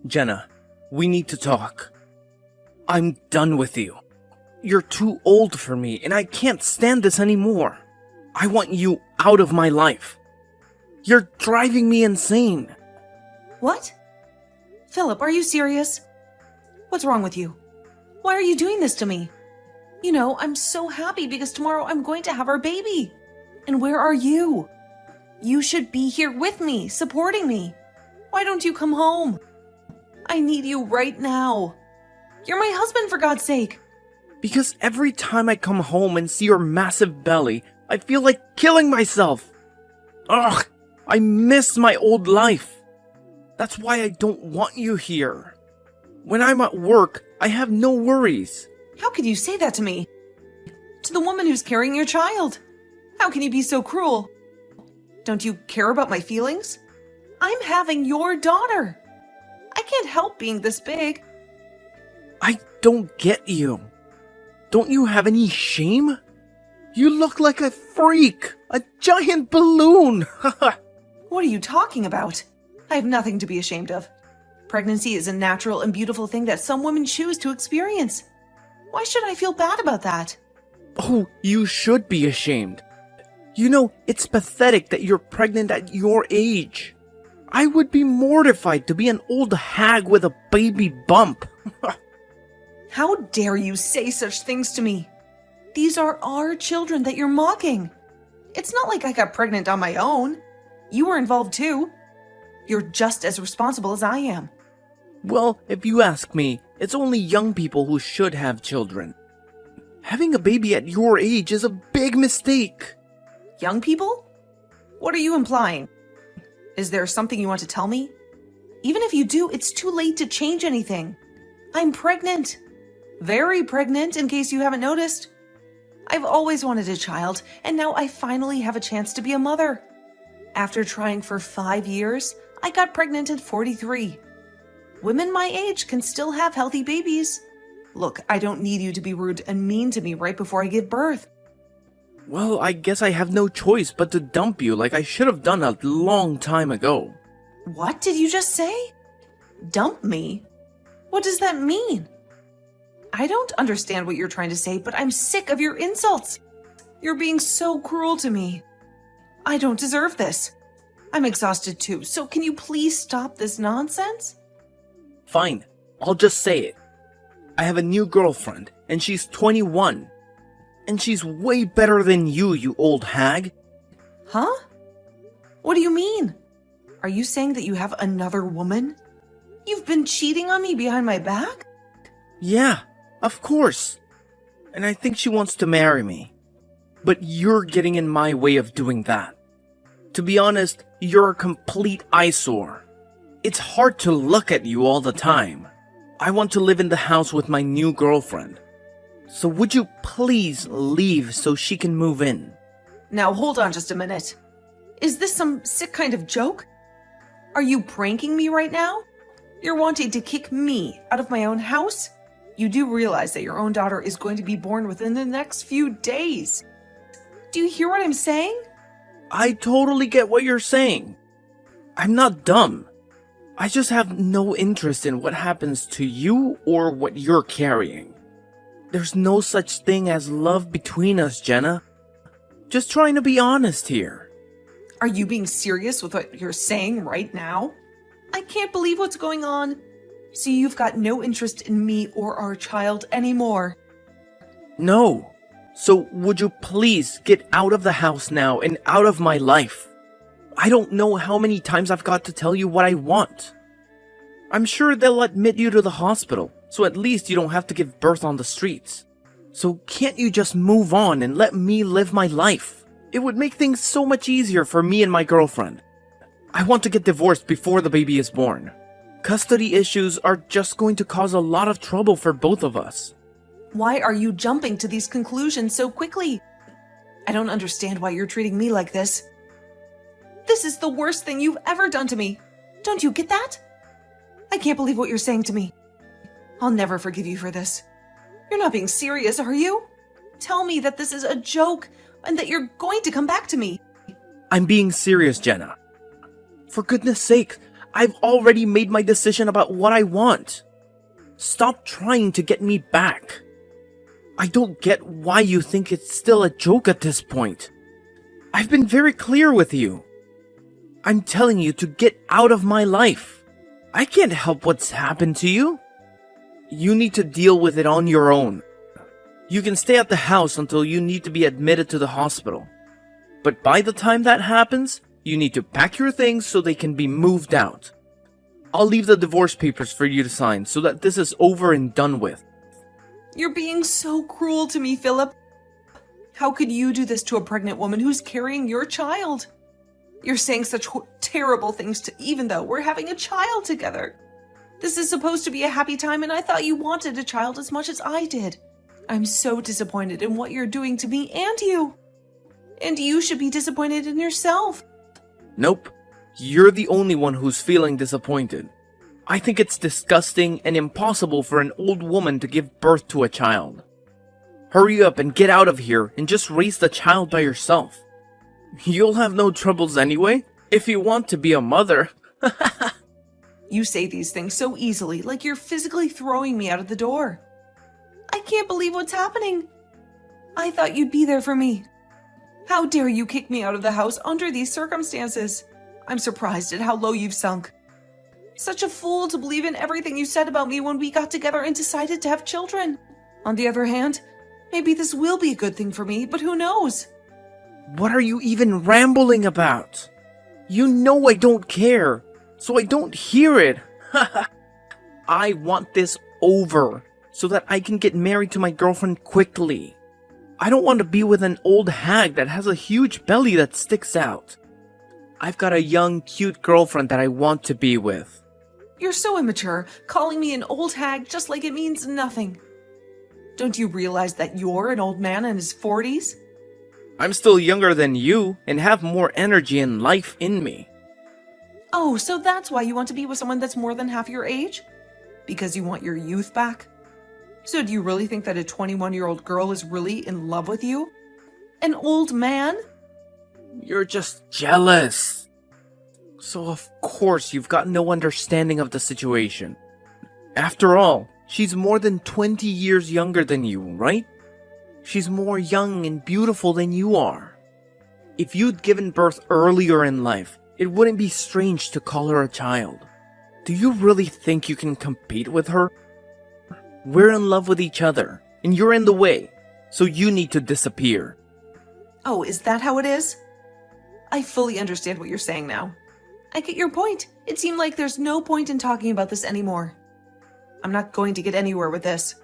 Jenna, we need to talk. I'm done with you. You're too old for me, and I can't stand this anymore. I want you out of my life. You're driving me insane. What? Philip, are you serious? What's wrong with you? Why are you doing this to me? You know, I'm so happy because tomorrow I'm going to have our baby. And where are you? You should be here with me, supporting me. Why don't you come home? I need you right now. You're my husband, for God's sake. Because every time I come home and see your massive belly, I feel like killing myself. Ugh, I miss my old life. That's why I don't want you here. When I'm at work, I have no worries. How could you say that to me? To the woman who's carrying your child? How can you be so cruel? Don't you care about my feelings? I'm having your daughter. I can't help being this big. I don't get you. Don't you have any shame? You look like a freak, a giant balloon. What are you talking about? I have nothing to be ashamed of. Pregnancy is a natural and beautiful thing that some women choose to experience. Why should I feel bad about that? Oh, you should be ashamed. You know, it's pathetic that you're pregnant at your age. I would be mortified to be an old hag with a baby bump. How dare you say such things to me? These are our children that you're mocking. It's not like I got pregnant on my own. You were involved too. You're just as responsible as I am. Well, if you ask me, it's only young people who should have children. Having a baby at your age is a big mistake. Young people? What are you implying? Is there something you want to tell me? Even if you do, it's too late to change anything. I'm pregnant. Very pregnant, in case you haven't noticed. I've always wanted a child, and now I finally have a chance to be a mother. After trying for 5 years, I got pregnant at 43. Women my age can still have healthy babies. Look, I don't need you to be rude and mean to me right before I give birth. Well, I guess I have no choice but to dump you like I should have done a long time ago. What did you just say? Dump me? What does that mean? I don't understand what you're trying to say, but I'm sick of your insults. You're being so cruel to me. I don't deserve this. I'm exhausted too, so can you please stop this nonsense? Fine, I'll just say it. I have a new girlfriend, and she's 21. And she's way better than you old hag. Huh? What do you mean? Are you saying that you have another woman? You've been cheating on me behind my back? Yeah, of course. And I think she wants to marry me. But you're getting in my way of doing that. To be honest, you're a complete eyesore. It's hard to look at you all the time. I want to live in the house with my new girlfriend. So would you please leave so she can move in? Now hold on just a minute. Is this some sick kind of joke? Are you pranking me right now? You're wanting to kick me out of my own house? You do realize that your own daughter is going to be born within the next few days. Do you hear what I'm saying? I totally get what you're saying. I'm not dumb. I just have no interest in what happens to you or what you're carrying. There's no such thing as love between us, Jenna. Just trying to be honest here. Are you being serious with what you're saying right now? I can't believe what's going on. So you've got no interest in me or our child anymore. No. So would you please get out of the house now and out of my life? I don't know how many times I've got to tell you what I want. I'm sure they'll admit you to the hospital, so at least you don't have to give birth on the streets. So can't you just move on and let me live my life? It would make things so much easier for me and my girlfriend. I want to get divorced before the baby is born. Custody issues are just going to cause a lot of trouble for both of us. Why are you jumping to these conclusions so quickly? I don't understand why you're treating me like this. This is the worst thing you've ever done to me. Don't you get that? I can't believe what you're saying to me. I'll never forgive you for this. You're not being serious, are you? Tell me that this is a joke and that you're going to come back to me. I'm being serious, Jenna. For goodness sake, I've already made my decision about what I want. Stop trying to get me back. I don't get why you think it's still a joke at this point. I've been very clear with you. I'm telling you to get out of my life. I can't help what's happened to you. You need to deal with it on your own. You can stay at the house until you need to be admitted to the hospital. But by the time that happens, you need to pack your things so they can be moved out. I'll leave the divorce papers for you to sign so that this is over and done with. You're being so cruel to me, Philip. How could you do this to a pregnant woman who's carrying your child? You're saying such terrible things even though we're having a child together. This is supposed to be a happy time, and I thought you wanted a child as much as I did. I'm so disappointed in what you're doing to me and you. And you should be disappointed in yourself. Nope. You're the only one who's feeling disappointed. I think it's disgusting and impossible for an old woman to give birth to a child. Hurry up and get out of here and just raise the child by yourself. You'll have no troubles anyway, if you want to be a mother. You say these things so easily, like you're physically throwing me out of the door. I can't believe what's happening. I thought you'd be there for me. How dare you kick me out of the house under these circumstances? I'm surprised at how low you've sunk. Such a fool to believe in everything you said about me when we got together and decided to have children. On the other hand, maybe this will be a good thing for me, but who knows? What are you even rambling about? You know I don't care, so I don't hear it. I want this over, so that I can get married to my girlfriend quickly. I don't want to be with an old hag that has a huge belly that sticks out. I've got a young, cute girlfriend that I want to be with. You're so immature, calling me an old hag just like it means nothing. Don't you realize that you're an old man in his 40s? I'm still younger than you and have more energy and life in me. Oh, so that's why you want to be with someone that's more than half your age? Because you want your youth back? So do you really think that a 21-year-old girl is really in love with you? An old man? You're just jealous. So of course you've got no understanding of the situation. After all, she's more than 20 years younger than you, right? She's more young and beautiful than you are. If you'd given birth earlier in life, it wouldn't be strange to call her a child. Do you really think you can compete with her? We're in love with each other, and you're in the way, so you need to disappear. Oh, is that how it is? I fully understand what you're saying now. I get your point. It seemed like there's no point in talking about this anymore. I'm not going to get anywhere with this.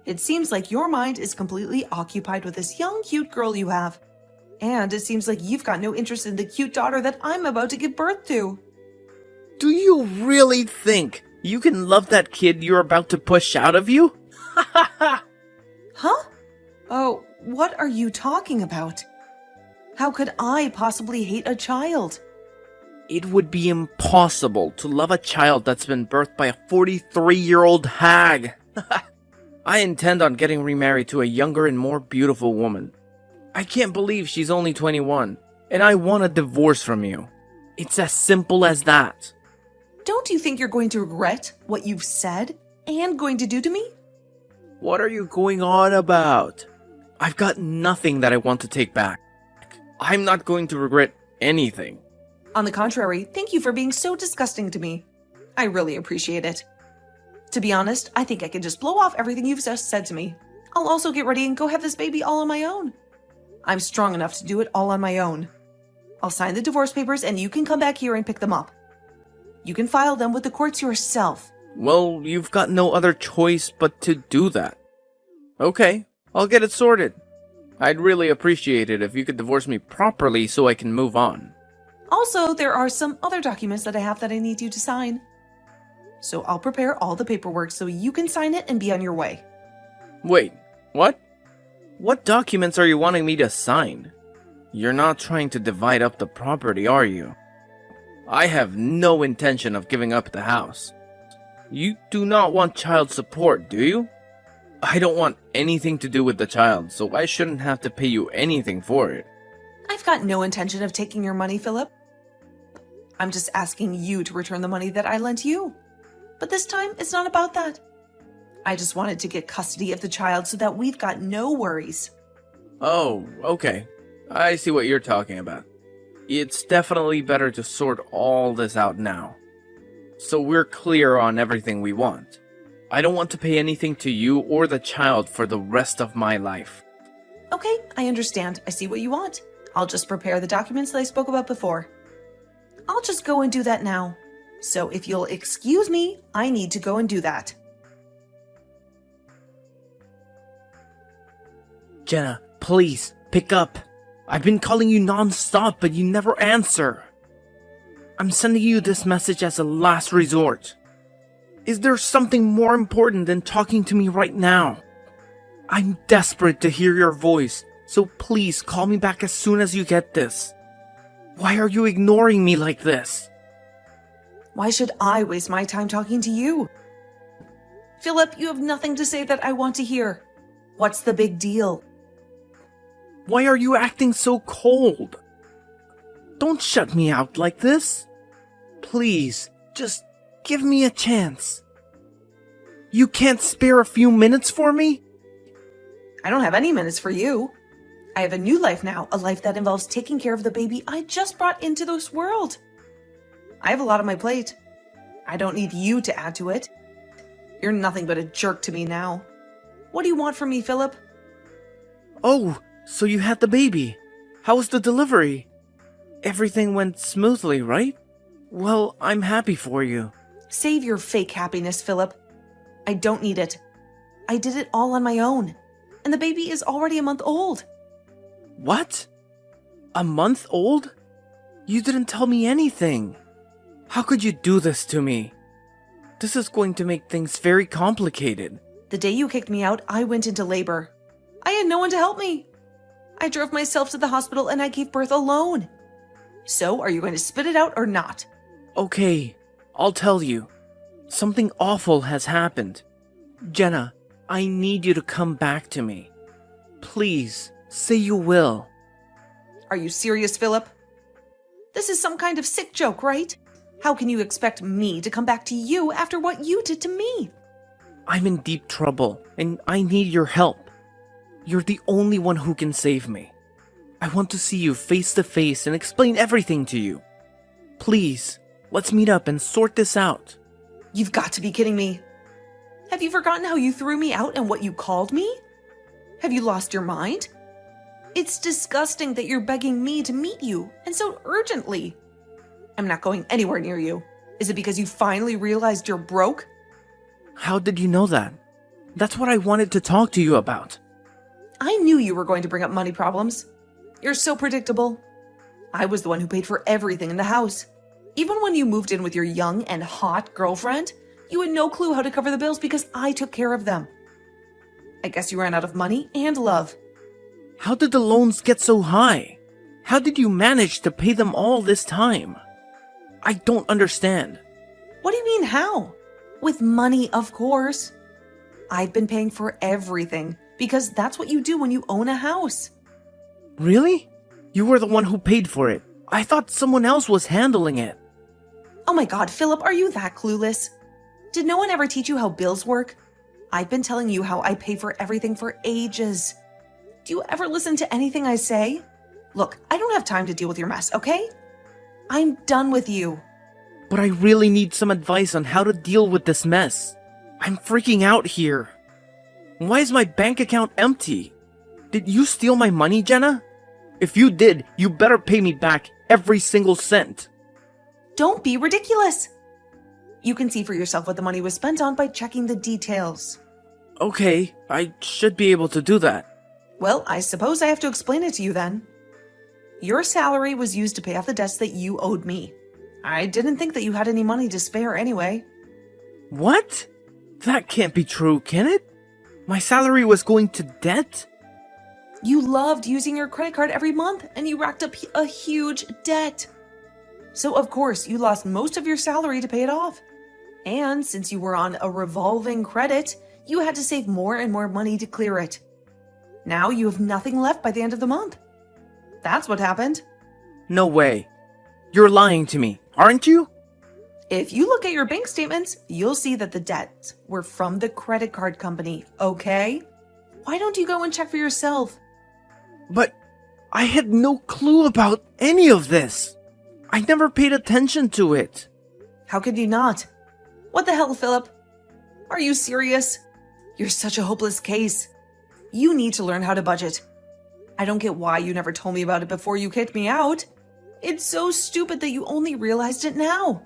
It seems like your mind is completely occupied with this young, cute girl you have. And it seems like you've got no interest in the cute daughter that I'm about to give birth to. Do you really think you can love that kid you're about to push out of you? Huh? Oh, what are you talking about? How could I possibly hate a child? It would be impossible to love a child that's been birthed by a 43-year-old hag. I intend on getting remarried to a younger and more beautiful woman. I can't believe she's only 21, and I want a divorce from you. It's as simple as that. Don't you think you're going to regret what you've said and going to do to me? What are you going on about? I've got nothing that I want to take back. I'm not going to regret anything. On the contrary, thank you for being so disgusting to me. I really appreciate it. To be honest, I think I can just blow off everything you've just said to me. I'll also get ready and go have this baby all on my own. I'm strong enough to do it all on my own. I'll sign the divorce papers and you can come back here and pick them up. You can file them with the courts yourself. Well, you've got no other choice but to do that. Okay, I'll get it sorted. I'd really appreciate it if you could divorce me properly so I can move on. Also, there are some other documents that I have that I need you to sign. So I'll prepare all the paperwork so you can sign it and be on your way. Wait, what? What documents are you wanting me to sign? You're not trying to divide up the property, are you? I have no intention of giving up the house. You do not want child support, do you? I don't want anything to do with the child, so I shouldn't have to pay you anything for it. I've got no intention of taking your money, Philip. I'm just asking you to return the money that I lent you. But this time, it's not about that. I just wanted to get custody of the child so that we've got no worries. Oh, okay. I see what you're talking about. It's definitely better to sort all this out now, so we're clear on everything we want. I don't want to pay anything to you or the child for the rest of my life. Okay, I understand. I see what you want. I'll just prepare the documents that I spoke about before. I'll just go and do that now. So if you'll excuse me, I need to go and do that. Jenna, please, pick up. I've been calling you non-stop, but you never answer. I'm sending you this message as a last resort. Is there something more important than talking to me right now? I'm desperate to hear your voice, so please call me back as soon as you get this. Why are you ignoring me like this? Why should I waste my time talking to you? Philip, you have nothing to say that I want to hear. What's the big deal? Why are you acting so cold? Don't shut me out like this. Please, just give me a chance. You can't spare a few minutes for me? I don't have any minutes for you. I have a new life now, a life that involves taking care of the baby I just brought into this world. I have a lot on my plate. I don't need you to add to it. You're nothing but a jerk to me now. What do you want from me, Philip? Oh, so you had the baby. How was the delivery? Everything went smoothly, right? Well, I'm happy for you. Save your fake happiness, Philip. I don't need it. I did it all on my own. And the baby is already a month old. What? A month old? You didn't tell me anything. How could you do this to me? This is going to make things very complicated. The day you kicked me out, I went into labor. I had no one to help me. I drove myself to the hospital and I gave birth alone. So, are you going to spit it out or not? Okay, I'll tell you. Something awful has happened. Jenna, I need you to come back to me. Please, say you will. Are you serious, Philip? This is some kind of sick joke, right? How can you expect me to come back to you after what you did to me? I'm in deep trouble, and I need your help. You're the only one who can save me. I want to see you face to face and explain everything to you. Please, let's meet up and sort this out. You've got to be kidding me. Have you forgotten how you threw me out and what you called me? Have you lost your mind? It's disgusting that you're begging me to meet you, and so urgently. I'm not going anywhere near you. Is it because you finally realized you're broke? How did you know that? That's what I wanted to talk to you about. I knew you were going to bring up money problems. You're so predictable. I was the one who paid for everything in the house. Even when you moved in with your young and hot girlfriend, you had no clue how to cover the bills because I took care of them. I guess you ran out of money and love. How did the loans get so high? How did you manage to pay them all this time? I don't understand. What do you mean, how? With money, of course. I've been paying for everything because that's what you do when you own a house. Really? You were the one who paid for it. I thought someone else was handling it. Oh my God, Philip, are you that clueless? Did no one ever teach you how bills work? I've been telling you how I pay for everything for ages. Do you ever listen to anything I say? Look, I don't have time to deal with your mess, okay? I'm done with you. But I really need some advice on how to deal with this mess. I'm freaking out here. Why is my bank account empty? Did you steal my money, Jenna? If you did, you better pay me back every single cent. Don't be ridiculous. You can see for yourself what the money was spent on by checking the details. Okay, I should be able to do that. Well, I suppose I have to explain it to you then. Your salary was used to pay off the debts that you owed me. I didn't think that you had any money to spare anyway. What? That can't be true, can it? My salary was going to debt? You loved using your credit card every month and you racked up a huge debt. So of course you lost most of your salary to pay it off. And since you were on a revolving credit, you had to save more and more money to clear it. Now you have nothing left by the end of the month. That's what happened. No way. You're lying to me. aren't you? If you look at your bank statements, you'll see that the debts were from the credit card company, okay? Why don't you go and check for yourself? But I had no clue about any of this. I never paid attention to it. How could you not? What the hell, Philip? Are you serious? You're such a hopeless case. You need to learn how to budget. I don't get why you never told me about it before you kicked me out. It's so stupid that you only realized it now.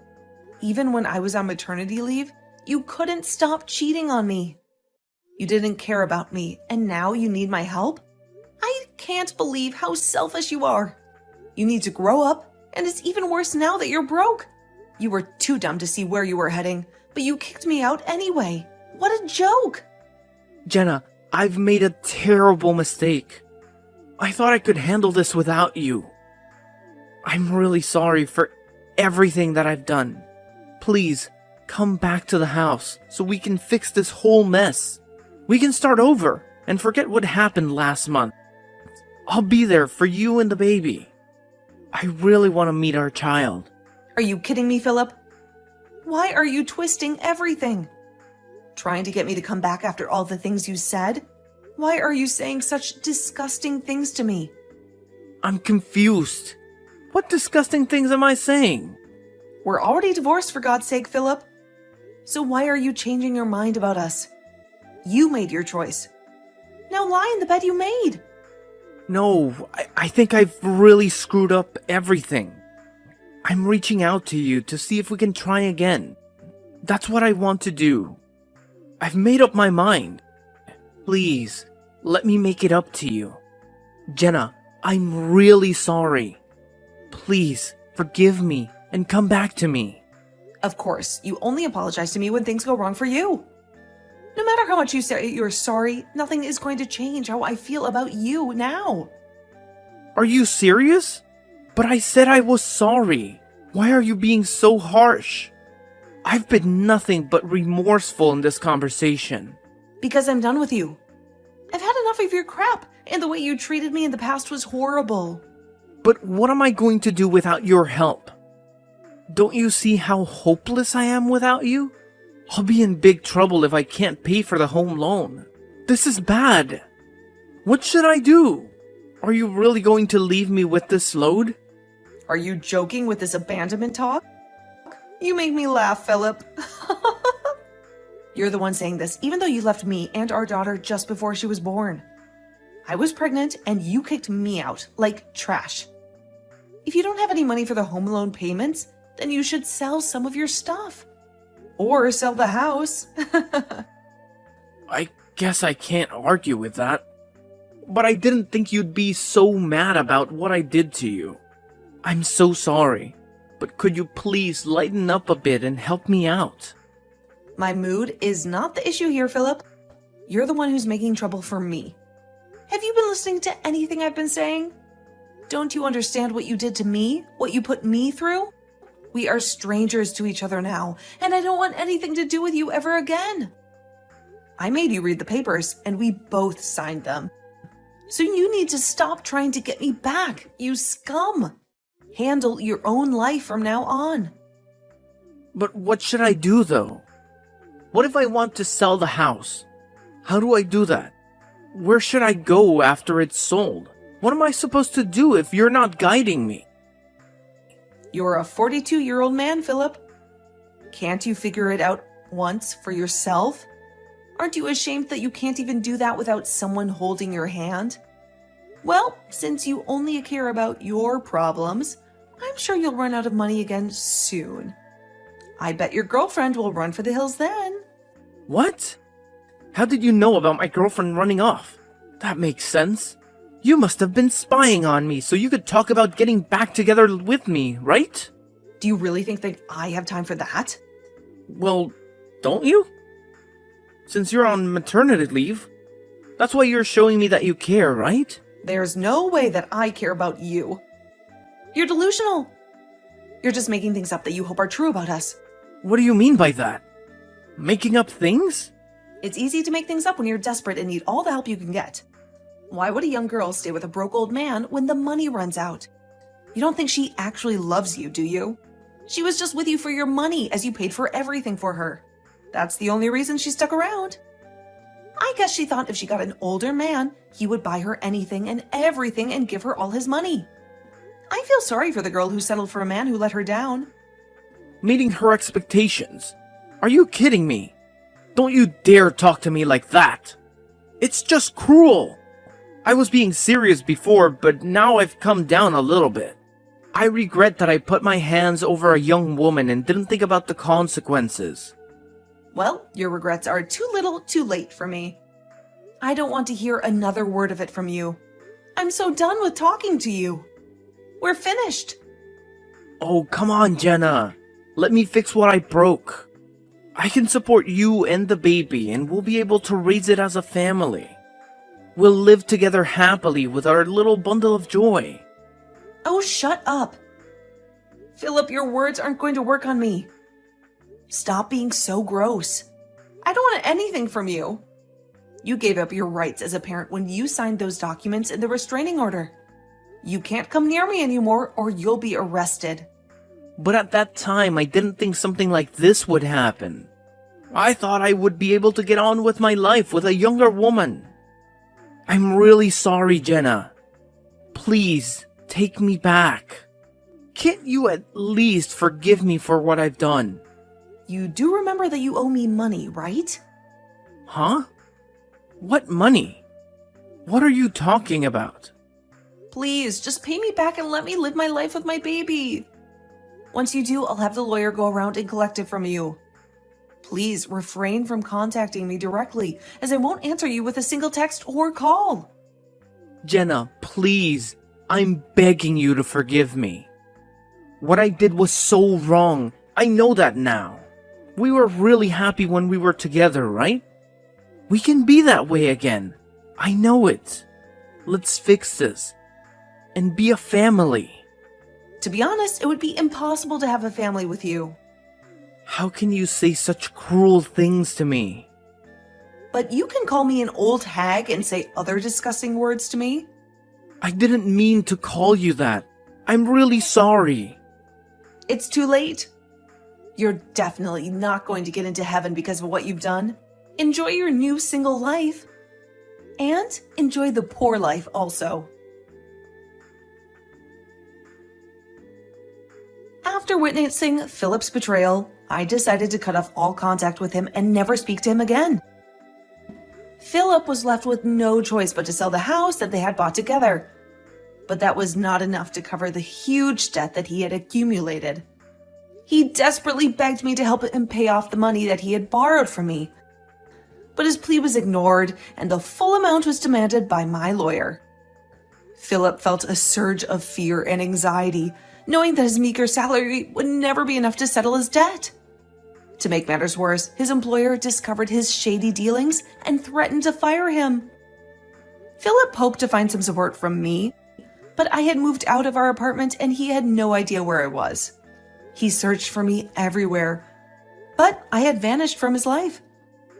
Even when I was on maternity leave, you couldn't stop cheating on me. You didn't care about me, and now you need my help? I can't believe how selfish you are. You need to grow up, and it's even worse now that you're broke. You were too dumb to see where you were heading, but you kicked me out anyway. What a joke! Jenna, I've made a terrible mistake. I thought I could handle this without you. I'm really sorry for everything that I've done. Please, come back to the house so we can fix this whole mess. We can start over and forget what happened last month. I'll be there for you and the baby. I really want to meet our child. Are you kidding me, Philip? Why are you twisting everything? Trying to get me to come back after all the things you said? Why are you saying such disgusting things to me? I'm confused. What disgusting things am I saying? We're already divorced, for God's sake, Philip. So why are you changing your mind about us? You made your choice. Now lie in the bed you made. No, I think I've really screwed up everything. I'm reaching out to you to see if we can try again. That's what I want to do. I've made up my mind. Please, let me make it up to you. Jenna, I'm really sorry. Please, forgive me and come back to me. Of course, you only apologize to me when things go wrong for you. No matter how much you say you're sorry, nothing is going to change how I feel about you now. Are you serious? But I said I was sorry. Why are you being so harsh? I've been nothing but remorseful in this conversation. Because I'm done with you. I've had enough of your crap, and the way you treated me in the past was horrible. But what am I going to do without your help? Don't you see how hopeless I am without you? I'll be in big trouble if I can't pay for the home loan. This is bad. What should I do? Are you really going to leave me with this load? Are you joking with this abandonment talk? You make me laugh, Philip. You're the one saying this, even though you left me and our daughter just before she was born. I was pregnant and you kicked me out like trash. If you don't have any money for the home loan payments, then you should sell some of your stuff. Or sell the house. I guess I can't argue with that. But I didn't think you'd be so mad about what I did to you. I'm so sorry. But could you please lighten up a bit and help me out? My mood is not the issue here, Philip. You're the one who's making trouble for me. Have you been listening to anything I've been saying? Don't you understand what you did to me? What you put me through? We are strangers to each other now, and I don't want anything to do with you ever again. I made you read the papers, and we both signed them. So you need to stop trying to get me back, you scum. Handle your own life from now on. But what should I do, though? What if I want to sell the house? How do I do that? Where should I go after it's sold? What am I supposed to do if you're not guiding me? You're a 42-year-old man, Philip. Can't you figure it out once for yourself? Aren't you ashamed that you can't even do that without someone holding your hand? Well, since you only care about your problems, I'm sure you'll run out of money again soon. I bet your girlfriend will run for the hills then. What? How did you know about my girlfriend running off? That makes sense. You must have been spying on me so you could talk about getting back together with me, right? Do you really think that I have time for that? Well, don't you? Since you're on maternity leave, that's why you're showing me that you care, right? There's no way that I care about you. You're delusional. You're just making things up that you hope are true about us. What do you mean by that? Making up things? It's easy to make things up when you're desperate and need all the help you can get. Why would a young girl stay with a broke old man when the money runs out? You don't think she actually loves you, do you? She was just with you for your money as you paid for everything for her. That's the only reason she stuck around. I guess she thought if she got an older man, he would buy her anything and everything and give her all his money. I feel sorry for the girl who settled for a man who let her down. Meeting her expectations? Are you kidding me? Don't you dare talk to me like that. It's just cruel. I was being serious before, but now I've come down a little bit. I regret that I put my hands over a young woman and didn't think about the consequences. Well, your regrets are too little, too late for me. I don't want to hear another word of it from you. I'm so done with talking to you. We're finished. Oh, come on, Jenna. Let me fix what I broke. I can support you and the baby, and we'll be able to raise it as a family. We'll live together happily with our little bundle of joy. Oh, shut up. Philip, your words aren't going to work on me. Stop being so gross. I don't want anything from you. You gave up your rights as a parent when you signed those documents in the restraining order. You can't come near me anymore or you'll be arrested. But at that time, I didn't think something like this would happen. I thought I would be able to get on with my life with a younger woman. I'm really sorry, Jenna. Please, take me back. Can't you at least forgive me for what I've done? You do remember that you owe me money, right? Huh? What money? What are you talking about? Please, just pay me back and let me live my life with my baby. Once you do, I'll have the lawyer go around and collect it from you. Please refrain from contacting me directly, as I won't answer you with a single text or call. Jenna, please, I'm begging you to forgive me. What I did was so wrong. I know that now. We were really happy when we were together, right? We can be that way again. I know it. Let's fix this. And be a family. To be honest, it would be impossible to have a family with you. How can you say such cruel things to me? But you can call me an old hag and say other disgusting words to me. I didn't mean to call you that. I'm really sorry. It's too late. You're definitely not going to get into heaven because of what you've done. Enjoy your new single life. And enjoy the poor life also. After witnessing Philip's betrayal, I decided to cut off all contact with him and never speak to him again. Philip was left with no choice but to sell the house that they had bought together. But that was not enough to cover the huge debt that he had accumulated. He desperately begged me to help him pay off the money that he had borrowed from me. But his plea was ignored, and the full amount was demanded by my lawyer. Philip felt a surge of fear and anxiety, knowing that his meager salary would never be enough to settle his debt. To make matters worse, his employer discovered his shady dealings and threatened to fire him. Philip hoped to find some support from me, but I had moved out of our apartment and he had no idea where I was. He searched for me everywhere, but I had vanished from his life.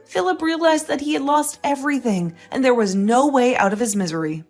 Philip realized that he had lost everything and there was no way out of his misery.